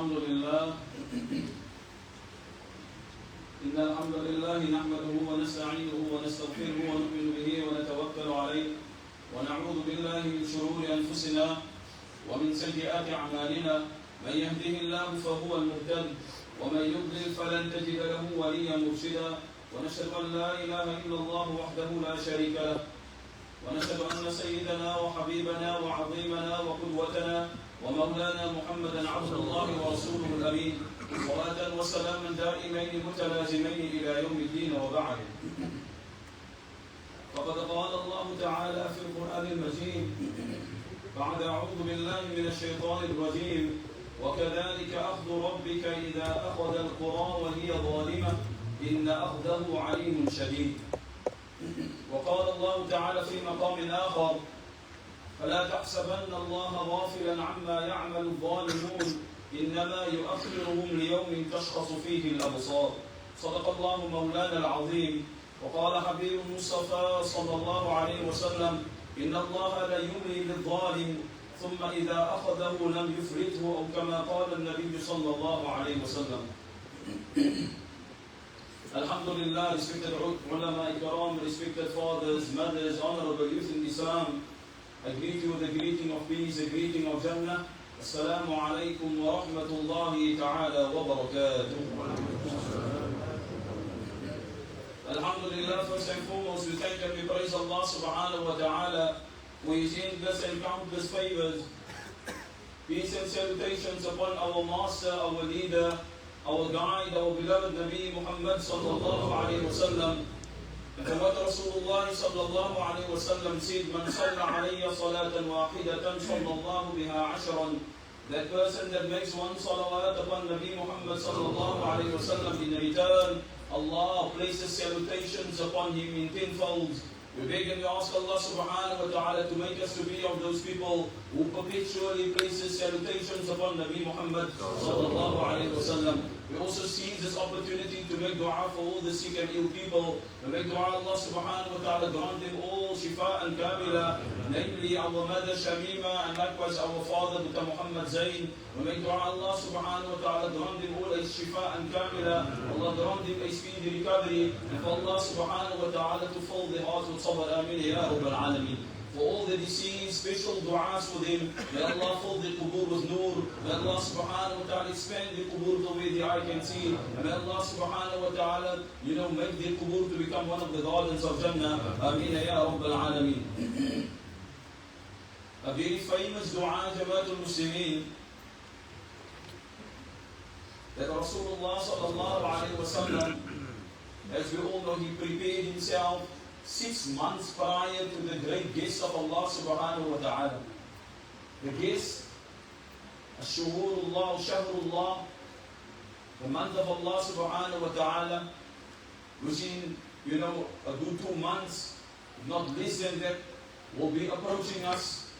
الحمد لله إن الحمد لله نحمده ونستعينه ونستغفره ونؤمن به ونتوكل عليه ونعوذ بالله من شرور أنفسنا ومن سيئات أعمالنا من يهده الله فهو المهتد ومن يضلل فلن تجد له وليا مرشدا ونشهد أن لا إله إلا الله وحده لا شريك له ونشهد أن سيدنا وحبيبنا وعظيمنا وقدوتنا ومولانا محمدا عبد الله ورسوله الأمين صلاة وسلاما دائمين متلازمين إلى يوم الدين وبعد. فقد قال الله تعالى في القرآن المجيد بعد أعوذ بالله من الشيطان الرجيم وكذلك أخذ ربك إذا أخذ القرى وهي ظالمة إن أخذه عليم شديد. وقال الله تعالى في مقام آخر فلا تحسبن الله غافلا عما يعمل الظالمون إنما يؤخرهم ليوم تشخص فيه الأبصار. صدق الله مولانا العظيم. وقال حبيب المصطفى صلى الله عليه وسلم إن الله لا يملي للظالم ثم إذا أخذه لم يفلته أو كما قال النبي صلى الله عليه وسلم. Alhamdulillah, respected ulama ikram, respected fathers, mothers, honorable youth in Islam, I greet you with the greeting of peace, the greeting of Jannah. Assalamu alaikum wa rahmatullahi ta'ala wa barakatuh. Alhamdulillah, first and foremost, we thank and we praise Allah subhanahu wa ta'ala for His endless and countless favors. Peace and salutations upon our master, our leader, our guide, our beloved Nabi Muhammad sallallahu alayhi wa sallam. And from what Rasulullah sallallahu alayhi wa sallam said, Man salla alayya salatan wahidatan sallallahu biha ashran. That person that makes one salawat upon Nabi Muhammad sallallahu alayhi wa sallam, in return, Allah places salutations upon him in tenfold. We beg and we ask Allah subhanahu wa ta'ala to make us to be of those people who perpetually places salutations upon Nabi Muhammad sallallahu alayhi wa sallam. We also seize this opportunity to make dua for all the sick and ill people. We make dua Allah subhanahu wa ta'ala grant them all shifa and kamila, namely our mother Shamima and likewise our father Dr. Muhammad Zain. We make dua Allah subhanahu wa ta'ala grant them all a shifa and kamila. Allah grant them a speedy recovery. And for Allah subhanahu wa ta'ala to fill their hearts with sabr. Ameen ya Rabbal Alameen. For all the deceased, special du'as for them. May Allah fill the qubur with nur. May Allah subhanahu wa ta'ala expand the qubur the way the eye can see. And may Allah subhanahu wa ta'ala, make the qubur to become one of the gardens of Jannah. Ameen ya Rabbal Alameen. A very famous du'a, Jamaatul Muslimin, that Rasulullah sallallahu alayhi wa sallam, as we all know, he prepared himself 6 months prior to the great guest of Allah subhanahu wa ta'ala. The guest, Ash-Shuhurullah, Shahrullah, the month of Allah subhanahu wa ta'ala, which in, a good 2 months, if not less than that, will be approaching us.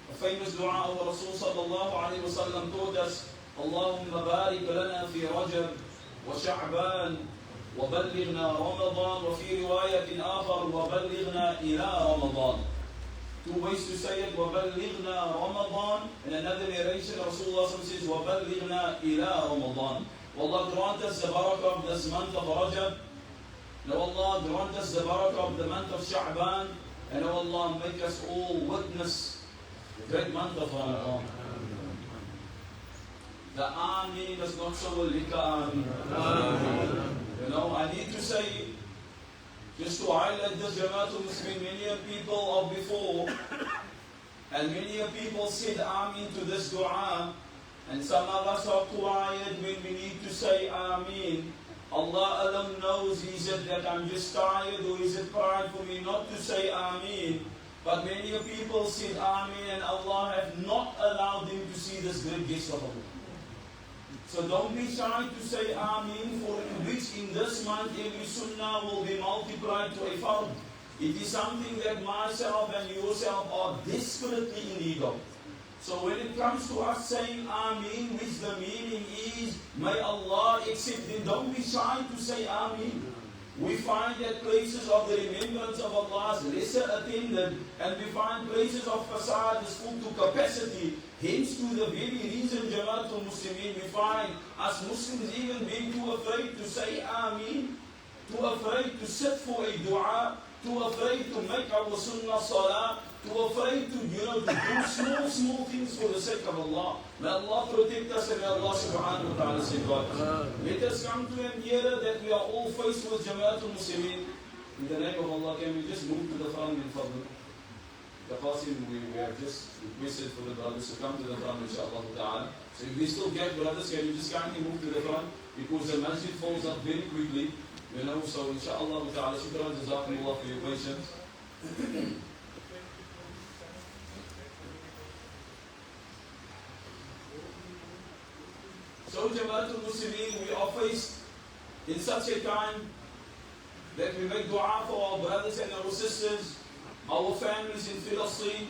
A famous dua of Rasul sallallahu alayhi wa sallam taught us, Allahumma barik lana fi Rajab wa Sha'ban وبلغنا رمضان وفي رواية آخر وبلغنا إلى رمضان. 2 ways to say it, وبلغنا رمضان. In another narration, Rasulullah says وبلغنا إلى رمضان. Allah grant us the barakah of this month of Rajab. And Allah grant us the barakah of the month of Sha'ban. And Allah make us all witness the great month of Ramadan. The Ameen is not so well, Ameen. I need to say, just to highlight this Jamaatul Muslimin, many people of before, and many people said Ameen to this dua, and some of us are quiet when we need to say Ameen. Allah alone knows, is it that I'm just tired, or is it pride for me not to say Ameen? But many people said Ameen, and Allah have not allowed them to see this great guest of Allah. So don't be shy to say Ameen, for which in this month every sunnah will be multiplied to a fard. It is something that myself and yourself are desperately in need of. So when it comes to us saying Ameen, which the meaning is, may Allah accept, then don't be shy to say Ameen. We find that places of the remembrance of Allah is lesser attended, and we find places of fasad is full to capacity. Hence, to the very reason, Jamaatul Muslimin, we find us Muslims even being too afraid to say Ameen, too afraid to sit for a dua, too afraid to make our sunnah salah, too afraid to, to do small things for the sake of Allah. May Allah protect us and may Allah subhanahu wa ta'ala safeguard us. Let us come to an era that we are all faced with Jamaatul Muslimin. In the name of Allah, can we just move to the front in Fadl? The Qasim, we have just requested for the brothers to come to the front, inshaAllah ta'ala. So if we still get brothers, can you just kindly move to the front? Because the masjid falls up very quickly. So inshaAllah ta'ala, shukran, jazakumullah for your patience. So Jamaatul Muslimin, we are faced in such a time that we make dua for our brothers and our sisters, our families in Palestine,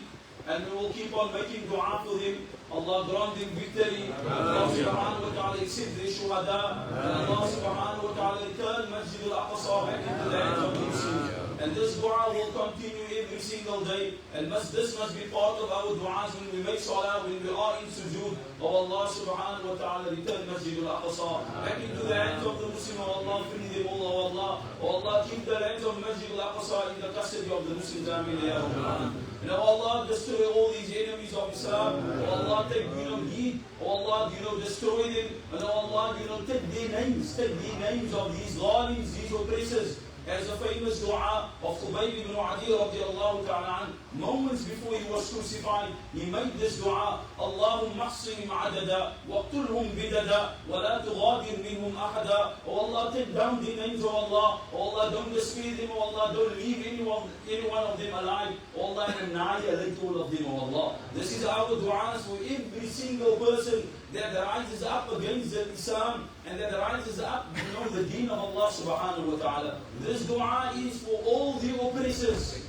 and we will keep on making dua for them. Allah grant them victory. Allah subhanahu wa ta'ala accept their shuhada. And Allah subhanahu wa ta'ala return Masjid al-Aqsa back into the hands of the Muslims. And this dua will continue every single day. And this must be part of our du'as when we make salah, when we are in sujood. Oh Allah subhanahu wa ta'ala, return Masjid al-Aqsa back into the hands of the Muslims. Oh Allah, free them all. Oh Allah, oh Allah, keep the lands of Masjid al-Aqsa in the custody of the Muslims. Ameen ya Rabbal Alamin. And oh Allah, destroy all these enemies of Islam. Oh Allah, take heed. Oh Allah, destroy them. And oh Allah, take the names of these zalims, these oppressors. As a famous dua of Khubayb ibn Adi radiallahu ta'ala an, moments before he was crucified, he made this dua, Allahumma ahsihim adada, waqtulhum bidada, wa la tughadir minhum ahada. Oh Allah, take down the names of Allah. Oh Allah, don't despair them. Oh Allah, don't leave any one of them alive. Oh Allah, and annihilate all of them. Oh Allah. This is our du'as for every single person that rises up against the Islam and that rises up, the deen of Allah subhanahu wa ta'ala. This dua is for all the oppressors.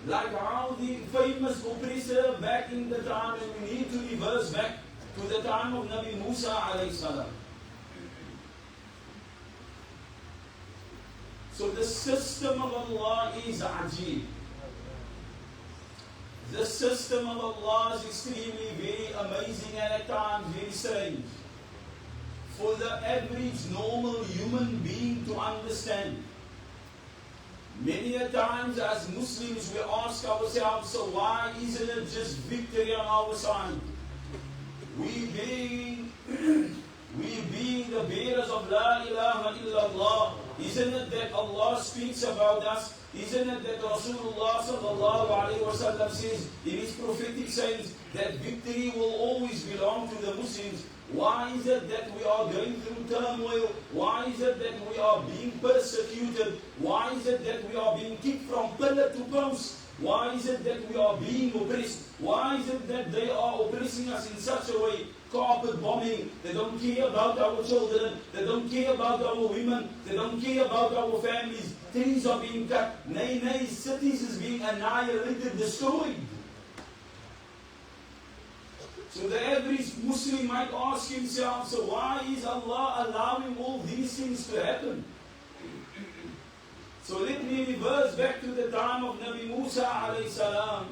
Like how the famous oppressor back in the time, and we need to reverse back to the time of Nabi Musa alayhi salam. So the system of Allah is ajib. The system of Allah is extremely very amazing and at times very strange. For the average normal human being to understand. Many a times as Muslims we ask ourselves, so why isn't it just victory on our side? We being the bearers of La ilaha illallah, isn't it that Allah speaks about us? Isn't it that Rasulullah sallallahu alayhi wa sallam says in his prophetic sayings that victory will always belong to the Muslims? Why is it that we are going through turmoil? Why is it that we are being persecuted? Why is it that we are being kicked from pillar to post? Why is it that we are being oppressed? Why is it that they are oppressing us in such a way? Carpet bombing, they don't care about our children, they don't care about our women, they don't care about our families. Trees are being cut, cities is being annihilated, destroyed. So the average Muslim might ask himself, so why is Allah allowing all these things to happen? So let me reverse back to the time of Nabi Musa alayhi salam.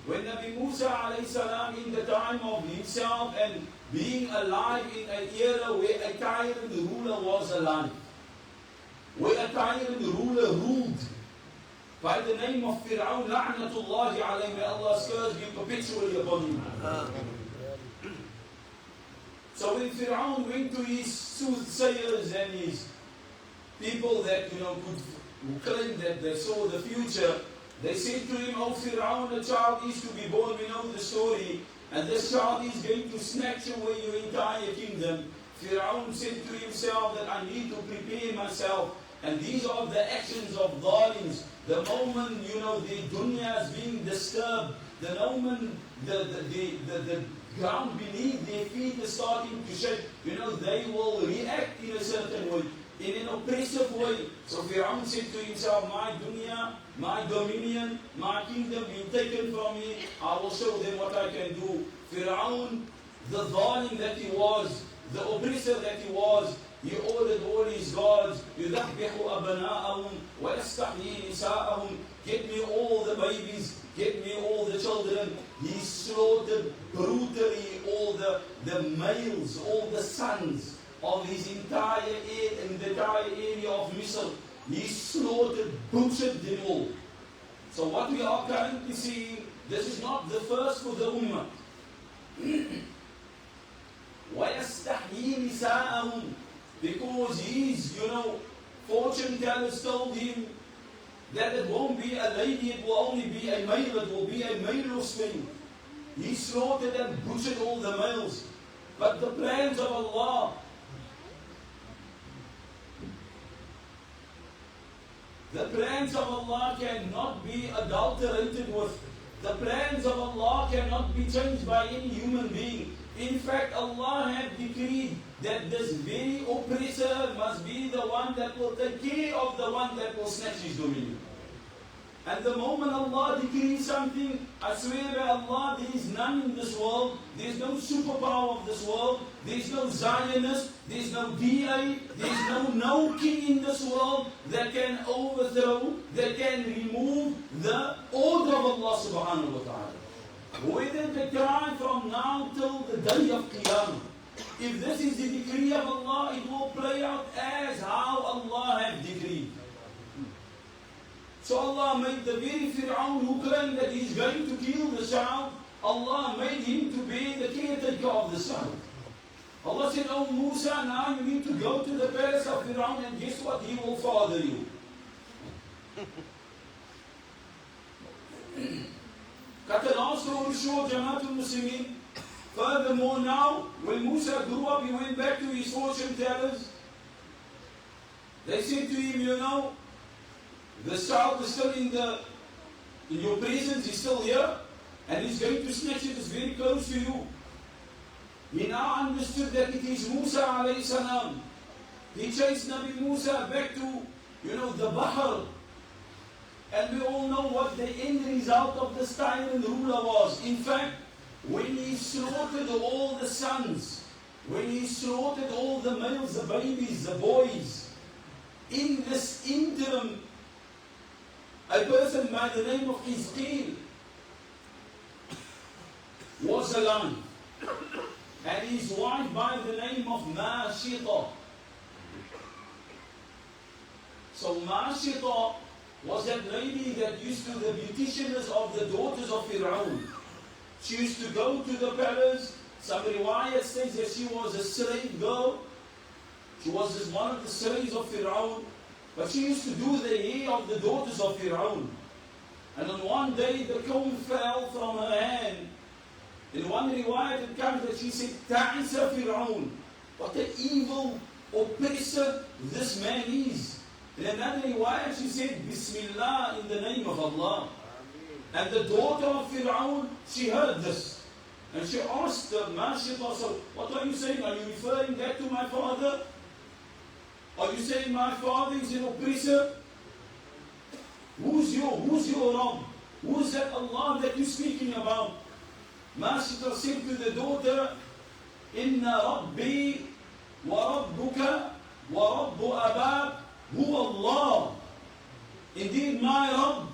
When Nabi Musa alayhi salam, in the time of himself and being alive in an era where a tyrant ruler was alive, where a tyrant ruler ruled by the name of Fir'aun, la'natullahi alayhi, may Allah's curse be perpetually upon him. So when Fir'aun went to his soothsayers and his people that could claim that they saw the future, they said to him, "Oh Fir'aun, a child is to be born, we know the story, and this child is going to snatch away your entire kingdom." Fir'aun said to himself that I need to prepare myself. And these are the actions of dhalims. The moment, the dunya is being disturbed, the moment the ground beneath their feet is starting to shake, they will react in a certain way, in an oppressive way. So Fir'aun said to himself, my dunya, my dominion, my kingdom being taken from me, I will show them what I can do. Fir'aun, the dhalim that he was, the oppressor that he was, he ordered all his guards, يُذَبِّحُ أَبْنَاءَهُمْ وَيَسْتَحْيِي نِسَاءَهُم, get me all the babies, get me all the children. He slaughtered brutally all the males, all the sons of his entire area of Misr. He slaughtered, butchered them all. So what we are currently seeing, this is not the first for the Ummah. وَيَسْتَحْيِي نِسَاءَهُمْ, because his, fortune tellers told him that it won't be a lady, it will only be a male, it will be a male offspring. He slaughtered and butchered all the males. But the plans of Allah, the plans of Allah cannot be adulterated with. The plans of Allah cannot be changed by any human being. In fact, Allah had decreed that this very oppressor must be the one that will take care of the one that will snatch his dominion. And the moment Allah decrees something, I swear by Allah, there is none in this world, there is no superpower of this world, there is no Zionist, there is no DA, there is no king in this world that can overthrow, that can remove the order of Allah subhanahu wa ta'ala. Whether they try from now till the day of Qiyamah, if this is the decree of Allah, it will play out as how Allah has decreed. So Allah made the very Fir'aun who claimed that he's going to kill the child, Allah made him to be the caretaker of the child. Allah said, "Oh Musa, now you need to go to the palace of Fir'aun, and guess what? He will father you." Cut a long story short, Jamaatul Muslimin. Furthermore, now, when Musa grew up, he went back to his fortune tellers. They said to him, the child is still in your presence, he's still here, and he's going to snatch it, it's very close to you. He now understood that it is Musa alayhi salam. He chased Nabi Musa back to, the Bahr. And we all know what the end result of this tyrant ruler was. In fact, when he slaughtered all the sons, when he slaughtered all the males, the babies, the boys, in this interim, a person by the name of Hizqeel was alive. And his wife by the name of Mashita. So Mashita was that lady that used to the beauticians of the daughters of Fir'aun. She used to go to the palace. Some riwayat says that she was a slave girl. She was just one of the slaves of Fir'aun. But she used to do the hair of the daughters of Fir'aun. And on one day the comb fell from her hand. In one riwayat it comes that she said, "Ta'isa Fir'aun." What an evil oppressor this man is. In another riwayat she said, "Bismillah," in the name of Allah. And the daughter of Fir'aun, she heard this. And she asked the Mashita, "So what are you saying? Are you referring that to my father? Are you saying my father is an oppressor? Who's your Rabb? Who is that Allah that you're speaking about?" Mashita said to the daughter, "Inna Rabbi wa Rabbuka wa Rabbu Abab huwa Allah." Indeed, my Rabb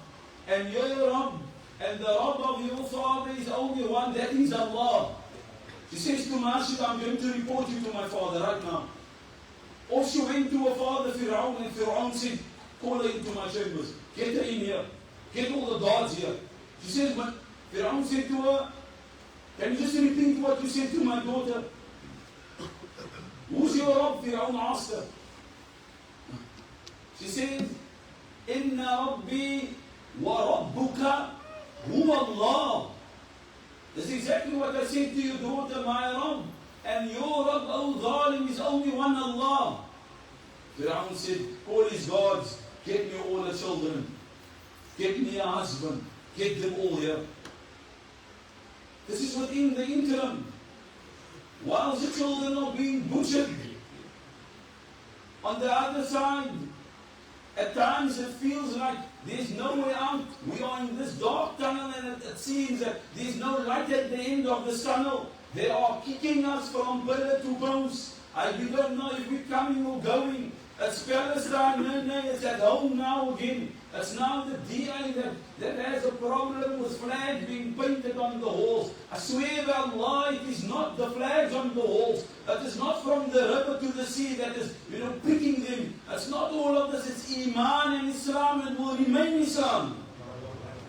and your Rabb and the Rabb of your father is only one, that is Allah. She says to Mashita, "I'm going to report you to my father right now." Or she went to her father Fir'aun, and Fir'aun said, "Call her into my chambers. Get her in here. Get all the guards here." She says, but Fir'aun said to her, "Can you just repeat what you said to my daughter?" "Who's your Rabb?" Fir'aun asked her. She says, "Inna Rabbi wa Rabbuka huwa Allah." That's exactly what I said to your daughter, my Rabb. And your Rabb, O Zalim, is only one Allah. Fir'aun said, "Call his guards, get me all the children, get me a husband, get them all here." This is within the interim. While the children are being butchered, on the other side, at times it feels like there's no way out. We are in this dark tunnel and it seems that there's no light at the end of this tunnel. They are kicking us from pillar to post We don't know if we're coming or going. It's Palestine, no, it's at home now again. It's now the DA that has a problem with flags being painted on the walls. I swear by Allah, it is not the flags on the walls. It is not from the river to the sea that is, picking them. It's not all of this. It's Iman and Islam, and will remain Islam.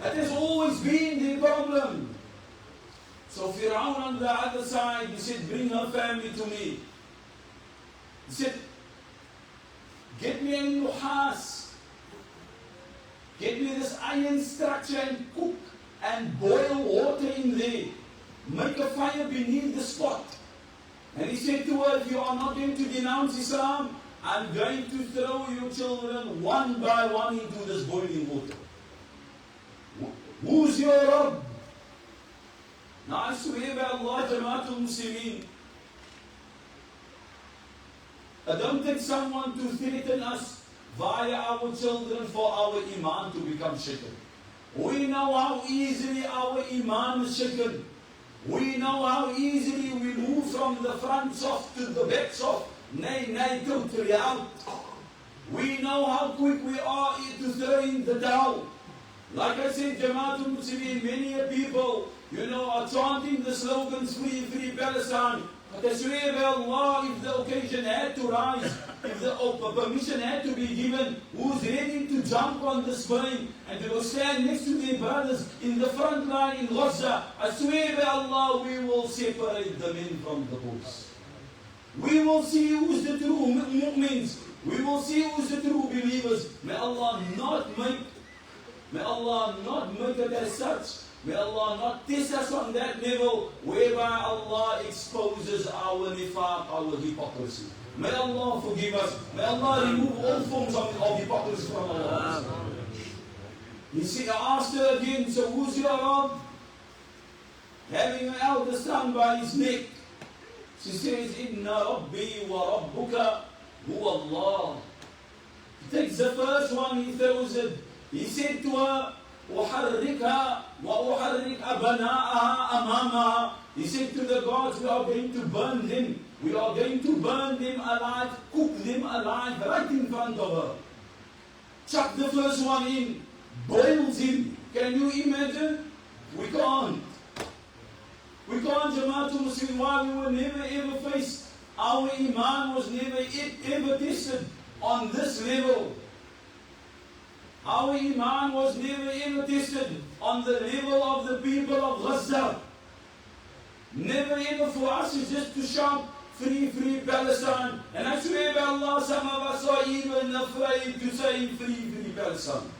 That has always been the problem. So Fir'aun on the other side, he said, bring her family to me. He said, get me a nuhas. Get me this iron structure and cook and boil water in there. Make a fire beneath the spot. And he said to her, if you are not going to denounce Islam, I'm going to throw your children one by one into this boiling water. Who's your Rabb? Now I swear by Allah, Jamaatul Muslimin, I don't take someone to threaten us via our children for our Iman to become shaken. We know how easily our Iman is shaken. We know how easily we move from the front soft to the back soft. Nay, totally out. We know how quick we are to throw in the towel. Like I said, Jamaatul Muslimin, many people, are chanting the slogans, free, free Palestine. But I swear by Allah, if the occasion had to rise, if the permission had to be given, who's ready to jump on this plane and to go stand next to their brothers in the front line in Gaza, I swear by Allah, we will separate the men from the boys. We will see who's the true mu'mins. We will see who's the true believers. May Allah not make it as such. May Allah not test us on that level whereby Allah exposes our nifaq, our hypocrisy. May Allah forgive us. May Allah remove all forms of hypocrisy from our lives. I asked her again, so who's your Rabb? Having an elder son by his neck. She says, Inna Rabbi wa Rabbuka huwa Allah. He takes the first one, he throws it. He said to her, أحركها وأحرك أبناءها أمامها. He said to the gods, we are going to burn them. We are going to burn them alive, cook them alive right in front of her. Chuck the first one in, boils him. Can you imagine? We can't. We can't, Jamaatul Muslimin. Why? We will never ever face, our Iman was never ever tested on this level. Our Iman was never ever tested on the level of the people of Gaza. Never ever for us is just to shout, free, free Palestine. And I swear by Allah, some of us are even afraid to say, free, free Palestine.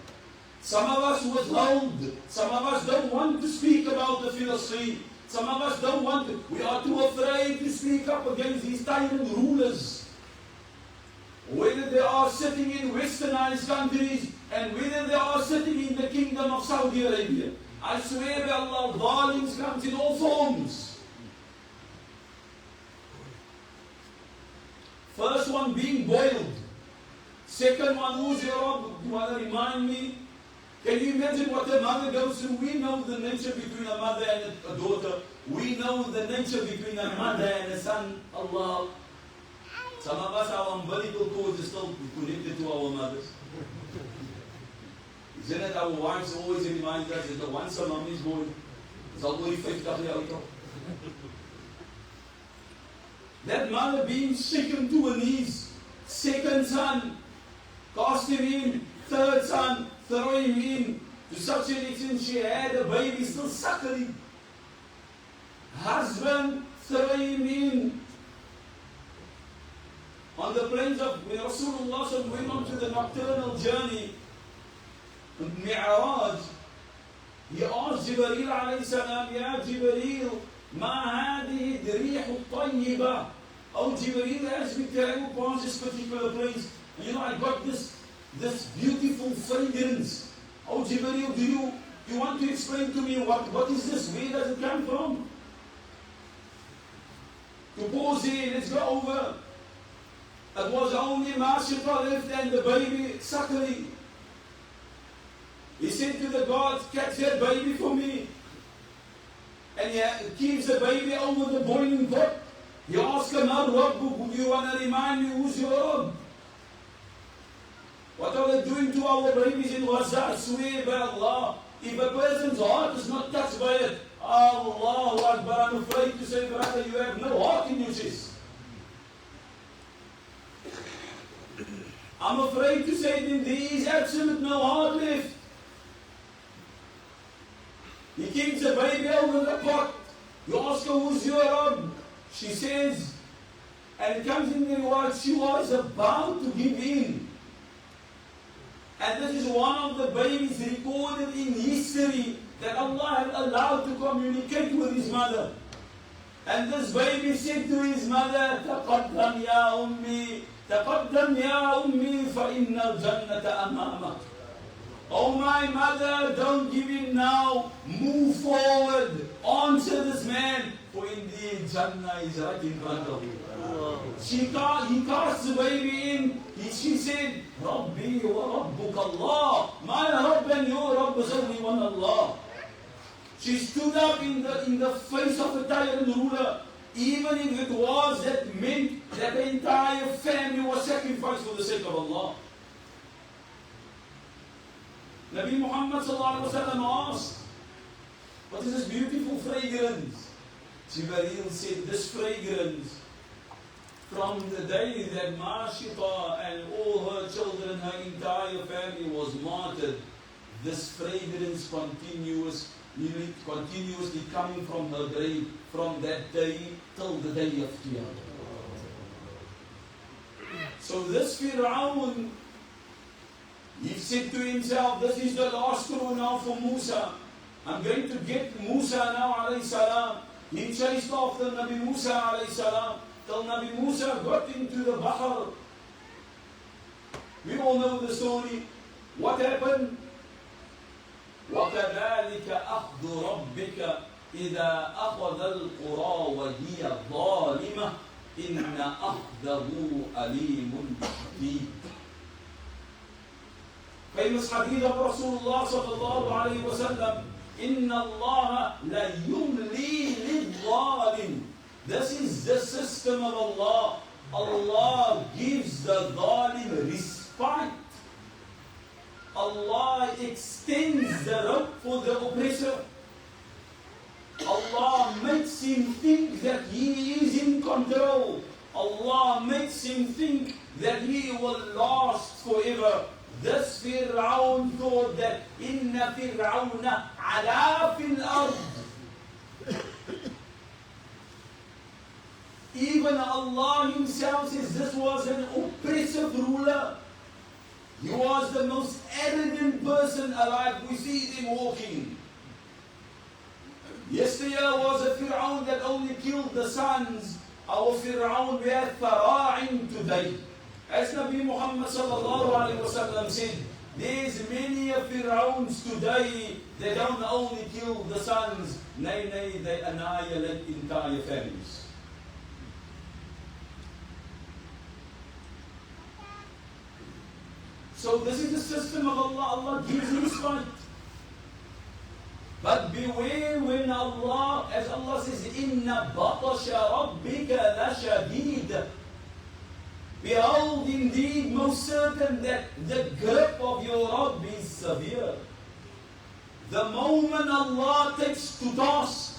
Some of us withhold. Some of us don't want to speak about the Philistine. Some of us don't want to. We are too afraid to speak up against these tyrant rulers. Whether they are sitting in westernized countries and whether they are sitting in the kingdom of Saudi Arabia. I swear by Allah, violence comes in all forms. First one being boiled. Second one, who's your Rabb? You want to remind me? Can you imagine what a mother goes through? We know the nature between a mother and a daughter. We know the nature between a mother and a son. Allah. Some of us, our umbilical cords are still connected to our mothers. Isn't it our wives always remind us that once a mom is born, it's already 50 years old. That mother being shaken to her knees. Second son, cast him in. Third son, throw him in. To such an extent she had a baby still suckling. Husband, throw him in. On the plains of when Rasulullah went on to the nocturnal journey, Mi'raj, he asked Jibreel alayhi salam, Ya Jibreel, ma hadihi ad-rihu at-tayyiba. Oh Jibreel, as we travel past this particular place, I got this beautiful fragrance. Oh Jibreel, do you want to explain to me what is this? Where does it come from? To pause here, let's go over. It was only Mashita left and the baby suckling. He said to the gods, catch that baby for me. And he keeps the baby over the boiling pot. He asked him, "Man Rabbuk, do you want to remind me who's your Rabb? What are they doing to our babies in Gaza? I swear by Allah, if a person's heart is not touched by it, Allahu Akbar, I'm afraid to say, brother, you have no heart in your chest. I'm afraid to say that there is absolute no heart left. He keeps the baby over the pot. You ask her, who's your Rabb? She says, and it comes in the reward, she was about to give in. And this is one of the babies recorded in history that Allah had allowed to communicate with his mother. And this baby said to his mother, تقدم يا أمي, تقدم يا أمي فإن الجنة أمامك. Oh my mother, don't give in now, move forward, answer this man, for indeed Jannah is right in front of you. He cast the baby in, she said, Rabbi wa Rabbuk Allah. My Rabb and your Rabb is only one Allah. She stood up in the face of a tyrant ruler, even if it was that meant that the entire family was sacrificed for the sake of Allah. Nabi Muhammad sallallahu alaihi wasallam asked, what is this beautiful fragrance? Jibreel said, this fragrance, from the day that Mashita and all her children, her entire family was martyred, this fragrance continuously coming from her grave, from that day till the day of Qiyamah. So this Fir'aun, he said to himself, this is the last crew now for Musa. I'm going to get Musa now, alayhi salam. He chased after Nabi Musa, alayhi salam, till Nabi Musa got into the Bahr. We all know the story. What happened? وَكَذَلِكَ أَخْذُ رَبِّكَ إِذَا أَخَذَ الْقُرَى وَهِيَ ظَالِمَةٌ إِنَّ أَخْذَهُ أَلِيمٌ شَدِيدٌ. Famous hadith of Rasulullah sallallahu alayhi wa sallam, إِنَّ اللَّهَ لَيُمْلِي لِلظَّالِمِ. This is the system of Allah. Allah gives the zalim respite. Allah extends the rope for the oppressor. Allah makes him think that he is in control. Allah makes him think that he will last forever. This Fir'aun thought that إِنَّ فِرْعَوْنَ عَلَا فِي الْأَرْضِ. Even Allah himself says this was an oppressive ruler. He was the most arrogant person alive. We see him walking. Yesterday was a Fir'aun that only killed the sons. Our Fir'aun we have Fara'in today. As Nabi Muhammad sallallahu alayhi wa sallam said, there's many Fir'auns today, they don't only kill the sons, nay, they annihilate entire families. So this is the system of Allah. Allah gives respite. But beware when Allah, as Allah says, إِنَّ بَطَشَ رَبِّكَ لَشَدِيدٌ. Behold, indeed, most certain that the grip of your Rabb is severe. The moment Allah takes to task,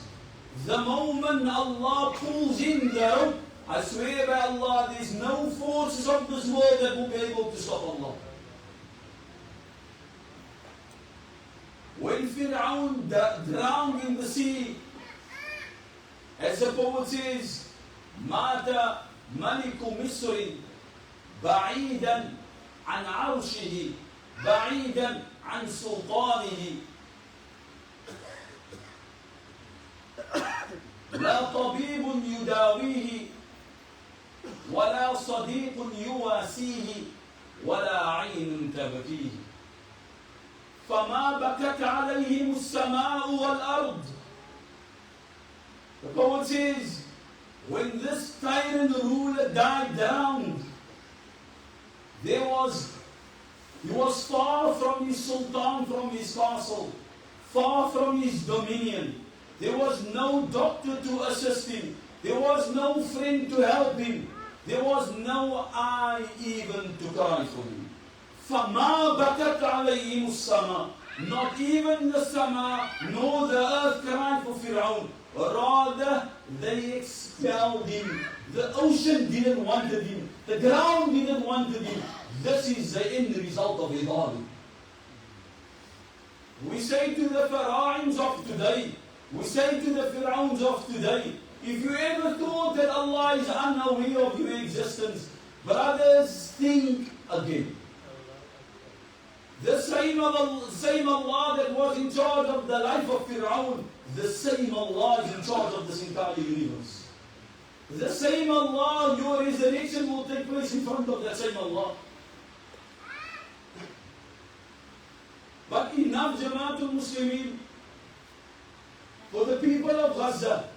the moment Allah pulls in the rope, I swear by Allah, there is no forces of this world that will be able to stop Allah. When Fir'aun drowned in the sea, as the poet says, مَاتَ مَلِكُ مِصْرٍ بَعِيدًا عَنْ عَرْشِهِ بَعِيدًا عَنْ سُلْطَانِهِ لا طبيب يداويه ولا صديق يواسيه ولا عين تبكيه فما بكت عليهم السماء والأرض. The poet says, when this tyrant ruler died down, he was far from his sultan, from his castle, far from his dominion. There was no doctor to assist him. There was no friend to help him. There was no eye even to cry for him. فَمَا بَكَتْ عَلَيْهِمُ السَّمَاء. Not even the sama nor the earth cried for Fir'aun. Rather, they expelled him. The ocean didn't want him. The ground didn't want him. This is the end result of ibadah. We say to the Pharaohs of today, we say to the Fir'auns of today, if you ever thought that Allah is unaware of your existence, brothers, think again. The same Allah that was in charge of the life of Fir'aun, the same Allah is in charge of this entire universe. The same Allah, your resurrection will take place in front of that same Allah. But enough Jamaatul Muslimin, for the people of Gaza,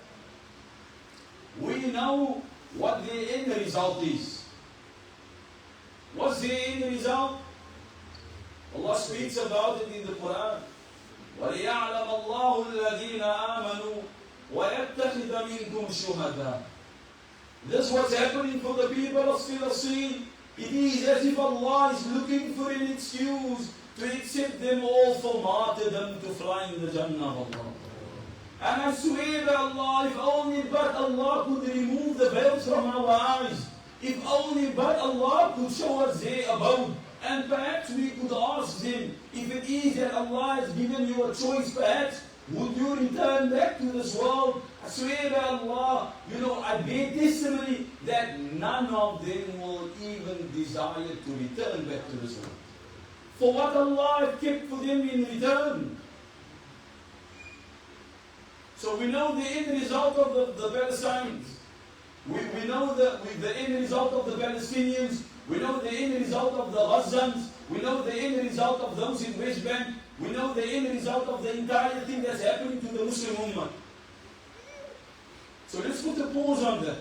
we know what the end result is. What's the end result? Allah speaks about it in the Quran. وَلِيَعْلَمَ اللَّهُ الَّذِينَ آمَنُوا وَيَتَّخِذَ مِنْكُمْ شُهَدَاءَ. This is what's happening for the people of Palestine. It is as if Allah is looking for an excuse to accept them all for martyrdom to fly in the Jannah of Allah. And I swear by Allah, if only but Allah could remove the veils from our eyes, if only but Allah could show us their abode, and perhaps we could ask them, if it is that Allah has given you a choice, perhaps, would you return back to this world? I swear by Allah, I bear testimony that none of them will even desire to return back to this world. For what Allah has kept for them in return. So we know the end result of the Palestinians. We know the end result of the Palestinians. We know the end result of the Gazans. We know the end result of those in West Bank. We know the end result of the entire thing that's happening to the Muslim Ummah. So let's put a pause on that.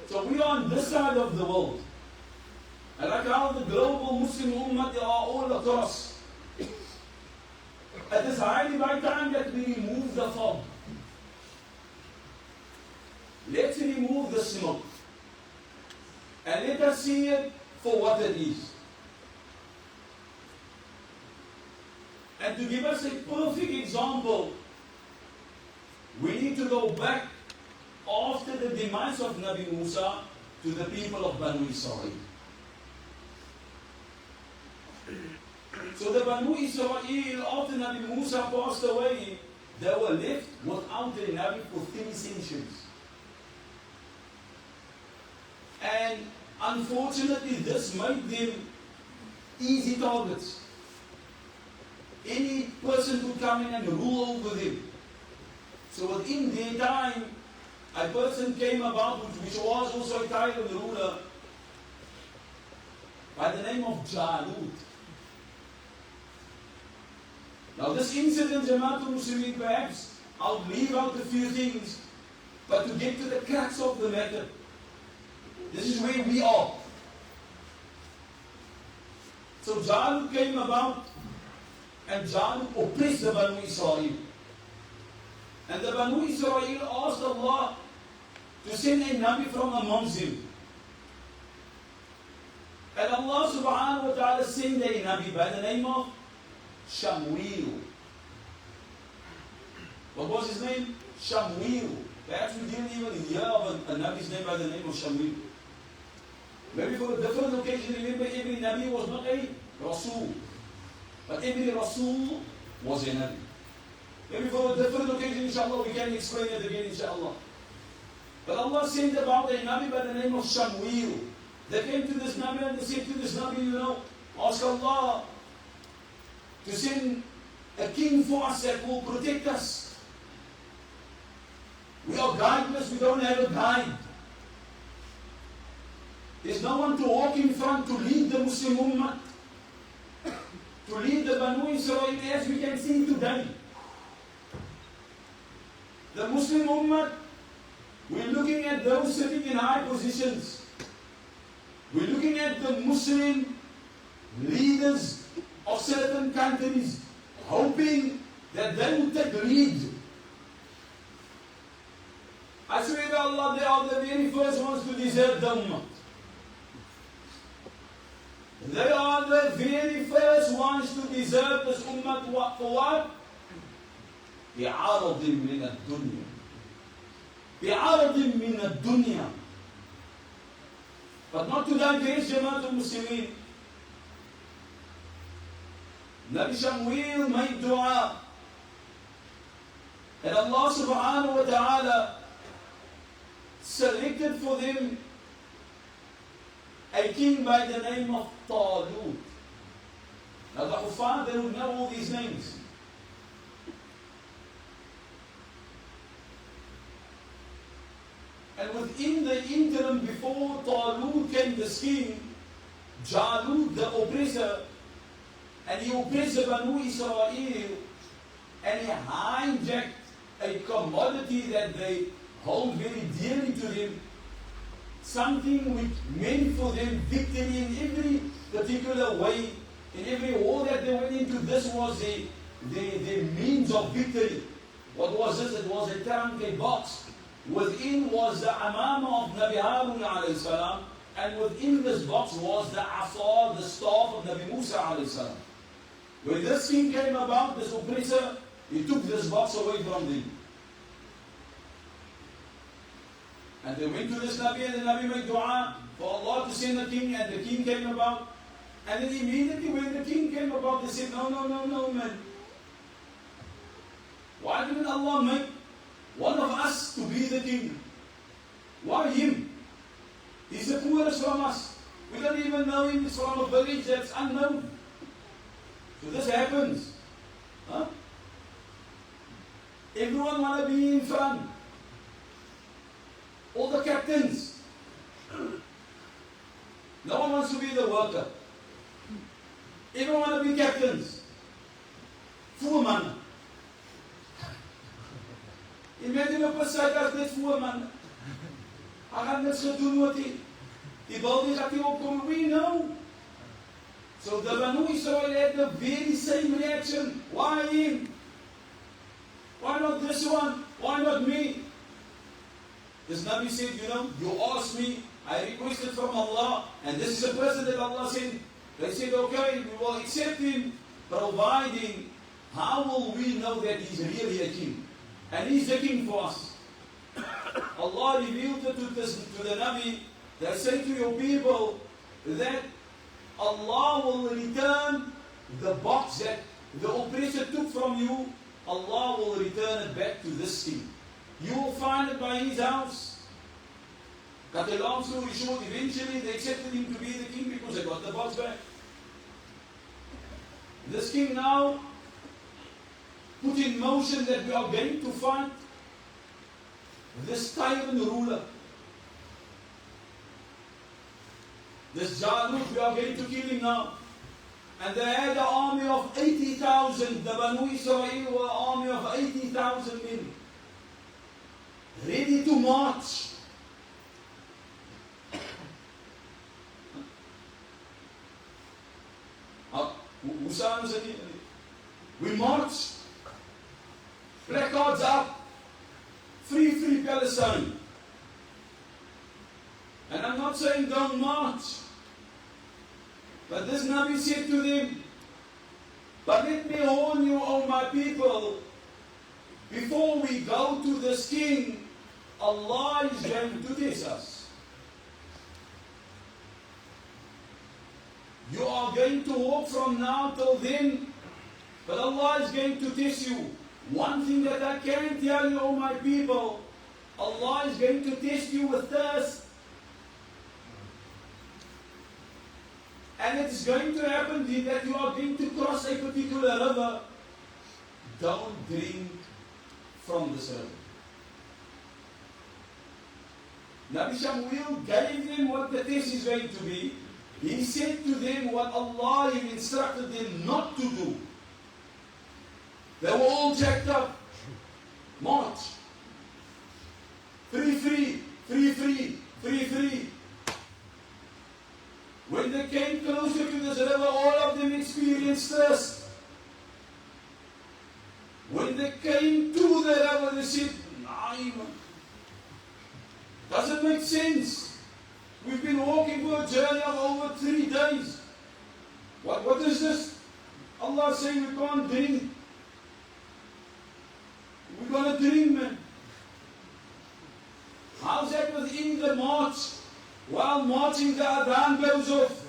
So we are on this side of the world. And like how the global Muslim Ummah, they are all across. It is highly by time that we remove the fog. Let's remove the smoke. And let us see it for what it is. And to give us a perfect example, we need to go back after the demise of Nabi Musa to the people of Banu Israel. So the Banu Israel, after Nabi Musa passed away, they were left without a Nabi for 3 centuries. And unfortunately, this made them easy targets. Any person could come in and rule over them. So within their time, a person came about which was also a title ruler by the name of Jalut. Now this incident, Jamaatul Muslimin, perhaps I'll leave out a few things, but to get to the crux of the matter, this is where we are. So Jalut came about, and Jalut oppressed the Banu Israel. And the Banu Israel asked Allah to send a Nabi from amongst them. And Allah subhanahu wa ta'ala sent a Nabi by the name of Shamuel. What was his name? Shamuel. Perhaps we didn't even hear of a Nabi's name by the name of Shamuel. Maybe for a different occasion, remember every Nabi was not a Rasul. But every Rasul was a Nabi. Maybe for a different occasion, inshallah, we can explain it again, inshallah. But Allah sent about a Nabi by the name of Shamuel. They came to this Nabi and they said to this Nabi, ask Allah to send a king for us that will protect us. We are guideless, we don't have a guide. There's no one to walk in front to lead the Muslim Ummah, to lead the Banu Israel as we can see today. The Muslim Ummah, we're looking at those sitting in high positions. We're looking at the Muslim leaders of certain countries, hoping that they will take lead. I swear to Allah, they are the very first ones to desert the ummah. They are the very first ones to desert this ummah for what? بعرض من الدنيا. بعرض من الدنيا. But not to digress, Jama'at al-Muslimin. Nabi Shamwil made dua. And Allah subhanahu wa ta'ala selected for them a king by the name of Talut. Now the Hufad, they would know all these names. And within the interim before Talut came this king, Jalut the oppressor, and he oppressed the Banu Israel, and he hijacked a commodity that they hold very dearly to them, something which meant for them victory in every particular way, in every war that they went into. This was the means of victory. What was this? It was a trunk, a box. Within was the amama of Nabi Harun alayhi salam, and within this box was the asa, the staff of Nabi Musa alayhi salam. When this king came about, this oppressor, he took this box away from them. And they went to this Nabi, and the Nabi made dua for Allah to send the king, and the king came about. And then immediately when the king came about, they said, no, man. Why didn't Allah make one of us to be the king? Why him? He's the poorest from us. We don't even know him. He's from a village that's unknown. So this happens. Huh? Everyone want to be in front. All the captains. No one wants to be the worker. Everyone want to be captains. Voerman. Imagine op 'n site as dit voerman. Hy gaan niks gedoen wat die building gaat nie opkom. We know. So the Banu Israel had the very same reaction. Why him? Why not this one? Why not me? This Nabi said, you asked me, I requested from Allah, and this is a person that Allah sent. They said, okay, we will accept him, providing, how will we know that he's really a king? And he's the king for us. Allah revealed it to the Nabi, that say to your people that Allah will return the box that the oppressor took from you. Allah will return it back to this king. You will find it by his house. Cut a long story short, eventually they accepted him to be the king because they got the box back. This king now put in motion that we are going to fight this tyrant ruler. This Jalut, we are going to kill him now. And they had an army of 80,000. The Banu Israel were an army of 80,000 men. Ready to march. We march. Placards up. Free Palestine. And I'm not saying don't march. But this Nabi said to them, but let me warn you, O my people, before we go to this king, Allah is going to test us. You are going to walk from now till then, but Allah is going to test you. One thing that I can tell you, O my people, Allah is going to test you with thirst. And it's going to happen that you are going to cross a particular river. Don't drink from this river. Nabi Shamwil gave them what the test is going to be. He said to them what Allah instructed them not to do. They were all jacked up. March. Free. When they came closer to this river, all of them experienced thirst. When they came to the river, they said, sense. We've been walking for a journey of over 3 days. What is this? Allah saying we can't drink. We're going to drink, man. How's that within the march? While marching, the adhan goes off.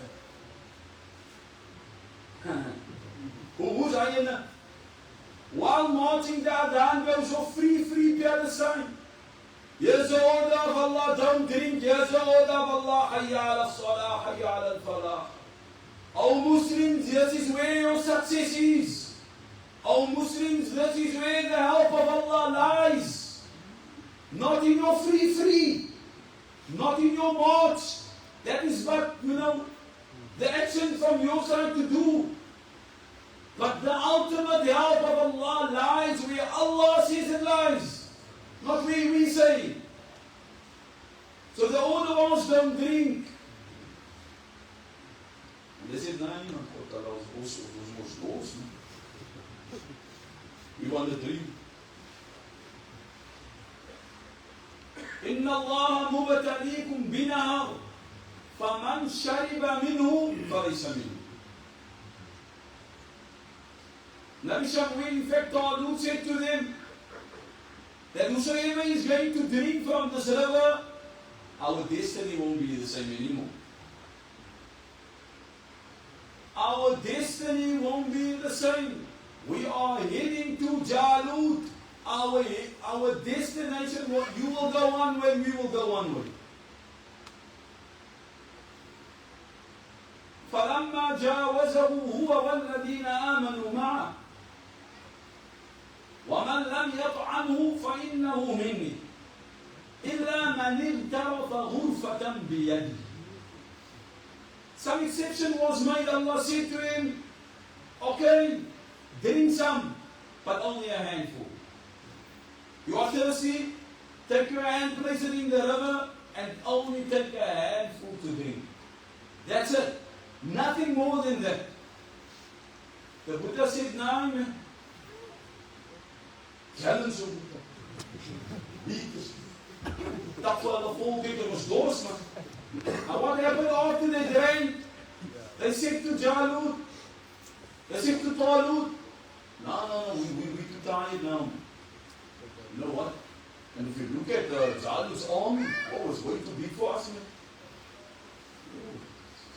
Who's ayana? While marching, the adhan goes off. Free Palestine. Here's the order of Allah, don't drink. Here's the order of Allah, hayya ala salah, hayya ala falah. O Muslims, this is where your success is. O Muslims, this is where the help of Allah lies. Not in your free. Not in your march. That is what, the action from your side to do. But the ultimate help of Allah lies where Allah says it lies. Not where we say. So the older ones don't drink. And they said, no, we want to drink. إن الله مبتليكم بنهر فمن شرب منه فليس منه. Nabi Shamuel, in fact, Talut said to them that whosoever is going to drink from this river, our destiny won't be the same anymore. Our destiny won't be the same. We are heading to Jalut. Our destination, you will go one way, we will go one way. فَلَمَّا جَاوَزَهُ هُوَ وَالَّذِينَ آمَنُوا مَعَهُ وَمَنْ لَمْ يَطْعَمْهُ فَإِنَّهُ مِنِّي إِلَّا مَنِ اغْتَرَفَ غُرْفَةً بِيَدِهِ. Some exception was made. Allah said to him, okay, drink some, but only a handful. You are thirsty? Take your hand, place it in the river, and only take a handful to drink. That's it. Nothing more than that. The Buddha said, no, man. Challenge the Buddha. Beat us. Dat voor de volgende was doos, man. And what happened after they drank? They said to Jalut, they said to Talut, no, we're too tired now. You know what? And if you look at Jalut's army, what was way too big for us, man?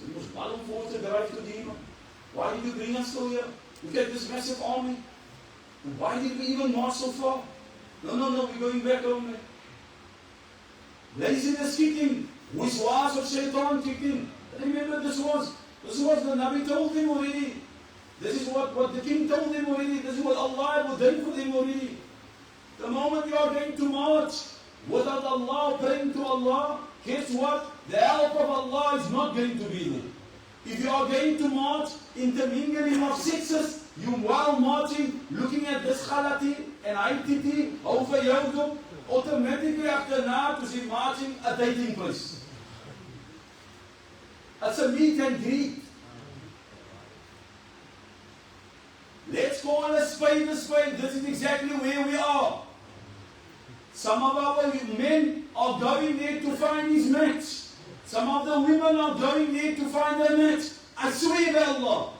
It was bottom for us to drive to the Iman. Why did you bring us to here? Look at this massive army. And why did we even march so far? No, we're going back home, man. Laziness kicked in. Wiswas of Shaitan kicked in. Remember, this was the Nabi told them already. This is what the king told them already. This is what Allah would do for them already. The moment you are going to march without Allah, praying to Allah, guess what? The help of Allah is not going to be there. If you are going to march, intermingling of sexes, you while marching, looking at this khalati and ITT over Yawdum, automatically after now to see marching a dating place. It's a meet and greet. Let's call a spade a spade. This is exactly where we are. Some of our men are going there to find his match. Some of the women are going there to find their match. I swear by Allah.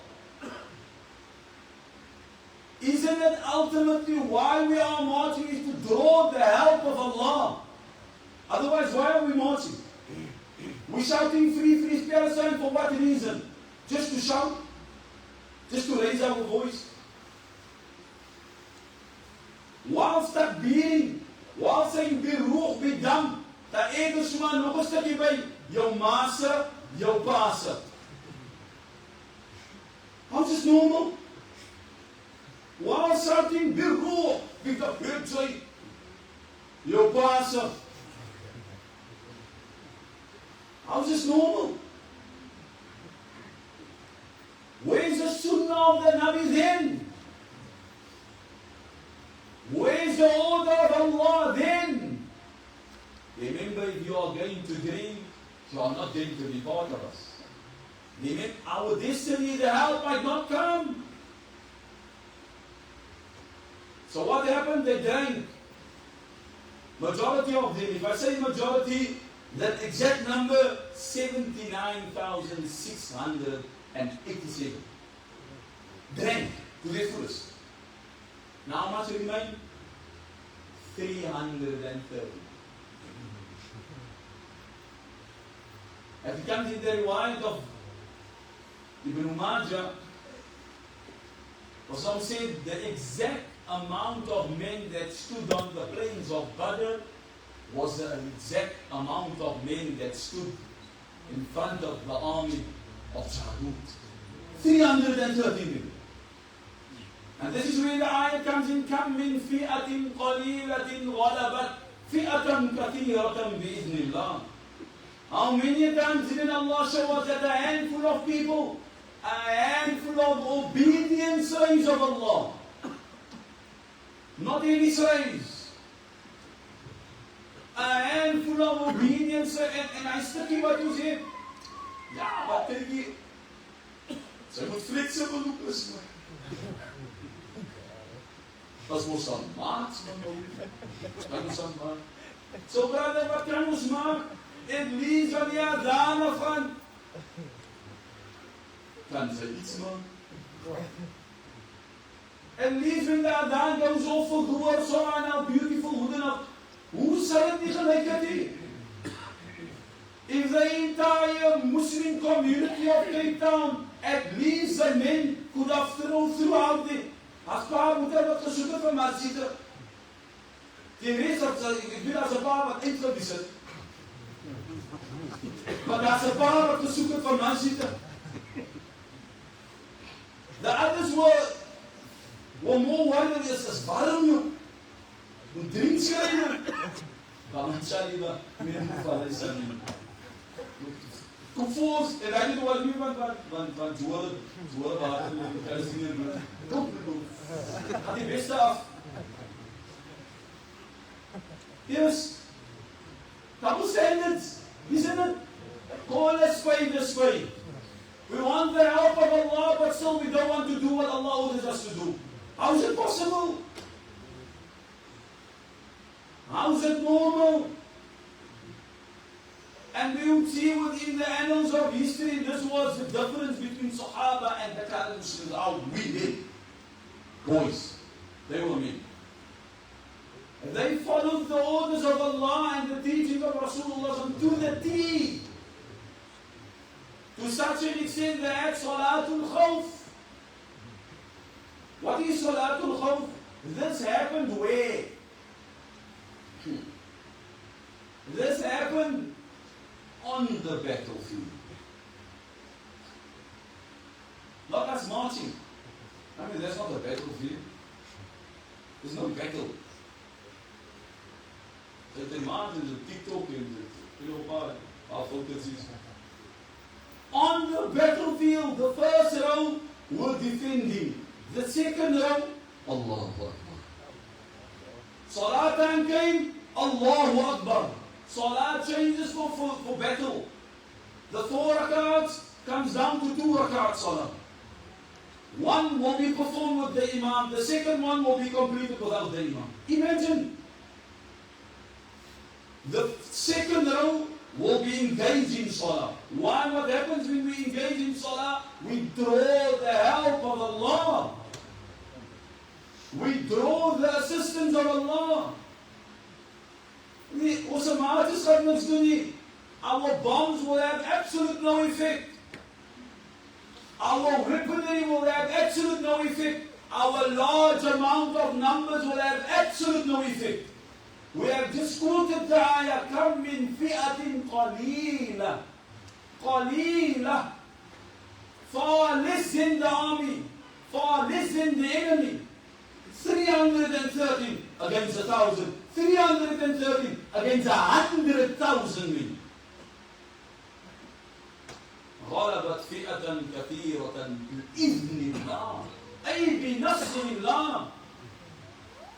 Isn't it ultimately why we are marching is to draw the help of Allah? Otherwise, why are we marching? We're shouting free Palestine for what reason? Just to shout? Just to raise our voice? Whilst takbir, whilst saying biruh, bidam, ta edo suma nog 'n stukkie by jou maase, jou paase. How's this normal? While shouting biruh, bidam, say, jou paase. How's this normal? Where's the sunnah of the Nabi then? Where's the order of Allah then? Remember, if you are going to drink, you are not going to be part of us. Remember, our destiny, the help might not come. So what happened? They drank. Majority of them, if I say majority, That exact number, 79,687. Drank to their fullest. Now how much remain? 330. If it comes in the riwayat of Ibn Majah, or some said the exact amount of men that stood on the plains of Badr was the exact amount of men that stood in front of the army of Jalut. 330 men. And this is where the ayah comes in, كَمْ مِنْ فِئَةٍ قَلِيلَةٍ غَلَبَتْ فِئَةً كَثِيرَةً بِإِذْنِ اللَّهِ. How many times did Allah show us that a handful of people, a handful of obedient slaves of Allah, not any slaves, a handful of obedient slaves, and I still wat you say, ja, wat dink jy? Sy moet flexible loop is, maar. As ons aan maat, so brother, wat kan ons maak? Het liefst van die adane van, kan sy iets maak? En liefst van die adane kan so verhoor, so aan how beautiful, hoe dan ook. Hoe sal het nie gelijkheid hee? If the entire Muslim community of Cape Town, at least the men could have thrown throughout it. As pa moet hy wat gesoek het van masjide. Die rest, ek weet as een pa wat eindgewies het. Maar as een pa wat gesoek het van masjide. The others were more worried as warm joh. Moet drink skrywe. Dan sal jy meer moet van hy sal nie. Kom voors, en hy het oor nie want Joel water, kan is nie meer. Kom, gaat die beste af. Yes, double standards, isn't it? Call a spade a spade. We want the help of Allah, but still we don't want to do what Allah orders us to do. How is it possible? How is it normal? And we would see within the annals of history, this was the difference between Sahaba and the current Muslims. How we did. Boys, they were men. And they followed the orders of Allah and the teaching of Rasulullah to the T. To such an extent that Salatul Khawf. What is Salatul Khawf? This happened where? This happened on the battlefield. Not us marching. I mean, that's not a battlefield. There's no battle. The demand is a TikTok and our focus is. On the battlefield, the first row were defending. The second row, Allahu Akbar. Salat time came, Allahu Akbar. Salat changes for battle. The 4 rakats comes down to 2 rakat salat. One will be performed with the Imam, the second one will be completed without the Imam. Imagine. The second row will be engaged in Salah. Why? What happens when we engage in Salah? We draw the help of Allah. We draw the assistance of Allah. Our bombs will have absolute no effect. Our weaponry will have absolute no effect. Our large amount of numbers will have absolute no effect. We have just quoted the ayah, كَمْ مِنْ فِئَةٍ قَلِيلَةٍ. قَلِيلَةٍ. Far less than the army, far less than the enemy. 313 against 1,000. 313 against 100,000 men. غلبت فئة كثيرة بإذن الله أي بنصر الله.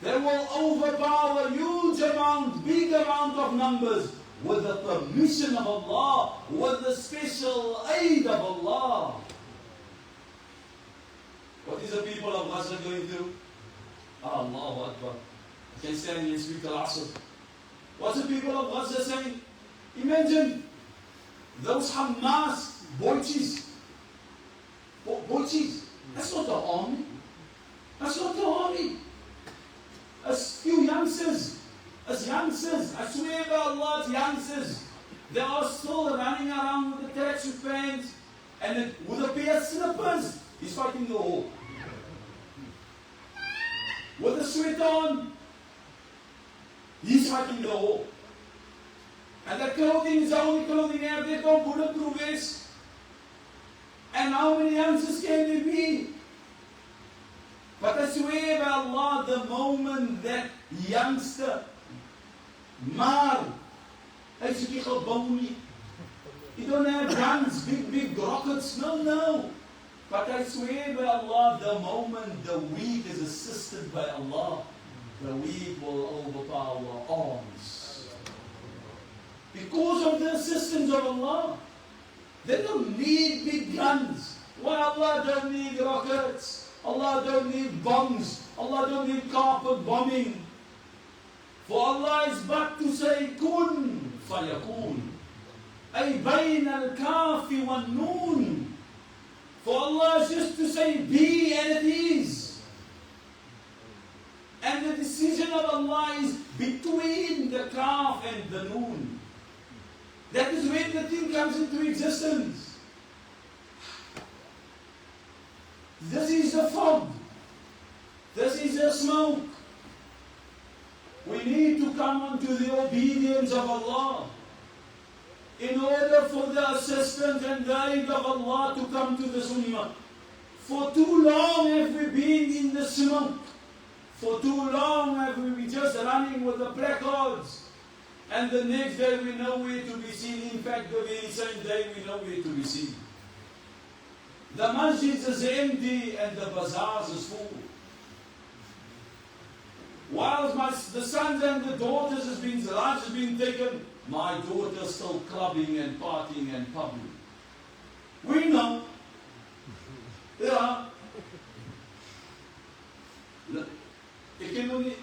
They will overpower huge amount, big amount of numbers with the permission of Allah, with the special aid of Allah. What is the people of Gaza going through? Allahu Akbar. I can stand here and speak Al-Asr. What's the people of Gaza saying? Imagine those Hamas boichies. Boichies. That's not the army. That's not the army. As few youngsters. As youngsters. I swear by Allah, it's youngsters. They are still running around with the tracksuit pants and with a pair of slippers. He's fighting the war. With a sweater on, he's fighting the war. And the clothing is the only clothing they have. They don't bulletproof vest. And how many youngsters can there be? But I swear by Allah, the moment that youngster, maar, hy's nie gebou nie. You don't have guns, big rockets. No. But I swear by Allah, the moment the weak is assisted by Allah, the weak will overpower arms. Because of the assistance of Allah. They don't need big guns. Well, Allah don't need rockets. Allah don't need bombs. Allah don't need carpet bombing. For Allah is but to say, kun fayakun. Ay bayna al-kafi wal-noon. For Allah is just to say, be, and it is. And the decision of Allah is between the kaf and the noon. That is when the thing comes into existence. This is the fog. This is the smoke. We need to come unto the obedience of Allah in order for the assistance and the aid of Allah to come to the Sunnah. For too long have we been in the smoke. For too long have we been just running with the placards. And the next day we know where to be seen. In fact, the very same day we know where to be seen. The masjids is empty and the bazaars is full. While the sons and the daughters has been taken, my daughter is still clubbing and partying and pubbing. We know. Yeah.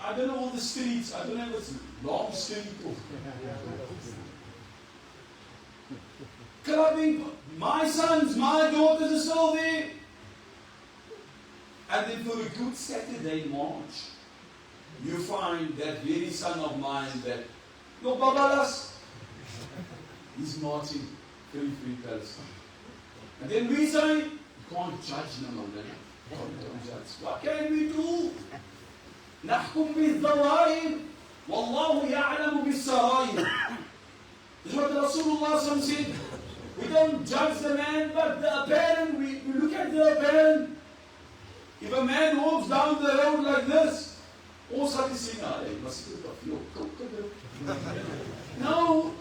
I don't know all the streets. I don't know what's long street. Clubbing. My sons, my daughters are still there. And then for a good Saturday march, you find that very son of mine that, no babalas, he's marching free Palestine. And then we say, you can't judge them on that. What can we do? نحكم بالظواهر والله يعلم بالسرائر. This is what Rasulullah said. We don't judge the man, but the apparent, we look at the apparent. If a man walks down the road like this, all satisfied, no.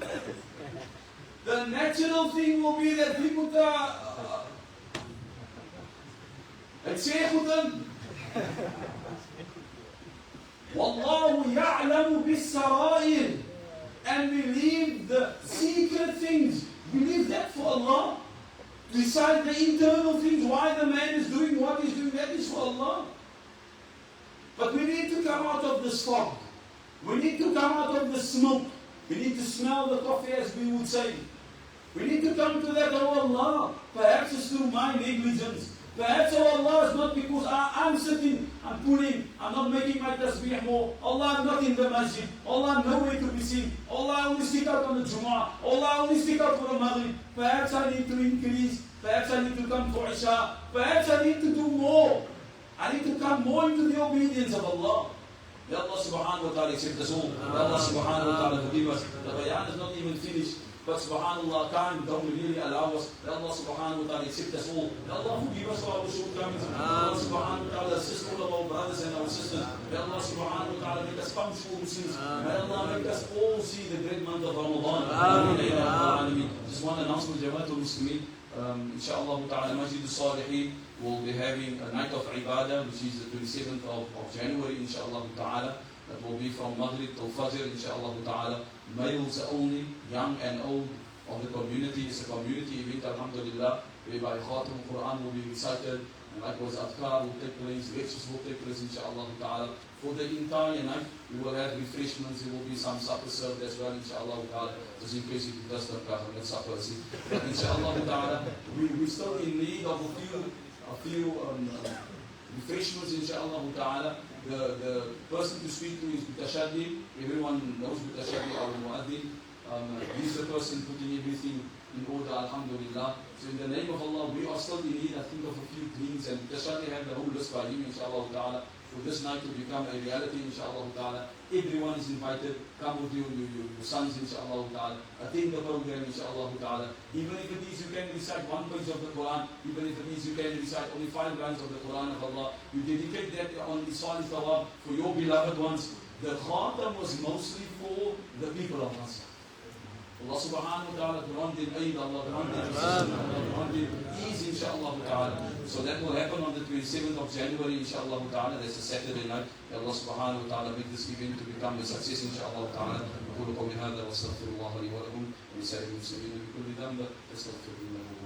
The natural thing will be that people Wallahu ya'lamu bis-sarair. And we leave the secret things. We leave that for Allah. Decide the internal things, why the man is doing what he's doing, that is for Allah. But we need to come out of this fog. We need to come out of the smoke. We need to smell the coffee, as we would say. We need to come to that, oh Allah. Perhaps it's through my negligence. Perhaps, oh Allah, it's not because I'm sitting, I'm pulling, I'm not making my tasbih more. Allah, I'm not in the masjid. Allah, I'm nowhere to be seen. Allah, I only stick out on the Jumu'ah. Allah, I only stick out for the Maghrib. Perhaps I need to increase. Perhaps I need to come for Isha. Perhaps I need to do more. I need to come more into the obedience of Allah. May Allah subhanahu wa ta'ala accept us all. May Allah subhanahu wa ta'ala forgive us. The bayan is not even finished. But subhanallah, time don't really allow us. May Allah subhanahu wa ta'ala accept us all. May Allah forgive us for our shortcomings. May Allah subhanahu wa ta'ala assist all of our brothers and our sisters. May Allah subhanahu wa ta'ala make us punctual Muslims. May Allah make us all see the great month of Ramadan. Just one announcement, Jamaatul Muslimin. Inshallah ta'ala, Masjid al-Salihin will be having a night of ibadah, which is the 27th of January, inshallah ta'ala. That will be from Maghrib till Fajr, inshallah ta'ala. Males only, young and old of the community. It's a community event, alhamdulillah. whereby Khatam Quran will be recited, and likewise Adhkar will take place, lectures will take place, inshallah ta'ala. For the entire night, we will have refreshments, there will be some supper served as well, inshallah ta'ala, just in case it does not come, let supper see. But inshallah ta'ala, we're still in need of a few refreshments, inshallah ta'ala. The person to speak to is Mutashaddi. Everyone knows Mutashaddi or Muaddin. He's the person putting everything in order, alhamdulillah. So in the name of Allah, we are still in need, I think, of a few things, and Mutashaddi had the whole list by him, inshallah ta'ala, for this night to become a reality, inshallah ta'ala. Everyone is invited. Come with your sons, inshallah ta'ala. Attend the program, inshallah ta'ala. Even if it is you can recite one page of the Quran, even if it is you can recite only 5 lines of the Quran of Allah, you dedicate that on the Isal Tawab for your beloved ones. The Khatam was mostly for the people of Gaza. Allah subhanahu wa ta'ala granted aid, Allah granted assistance, Allah granted ease, inshallah ta'ala. So that will happen on the 27th of January, inshallah ta'ala. That's a Saturday night. Allah subhanahu wa ta'ala make this event to become a success, inshallah ta'ala. أقول قولي هذا وأستغفر الله لي ولكم ولسائر المسلمين بكل ذنب فاستغفروه.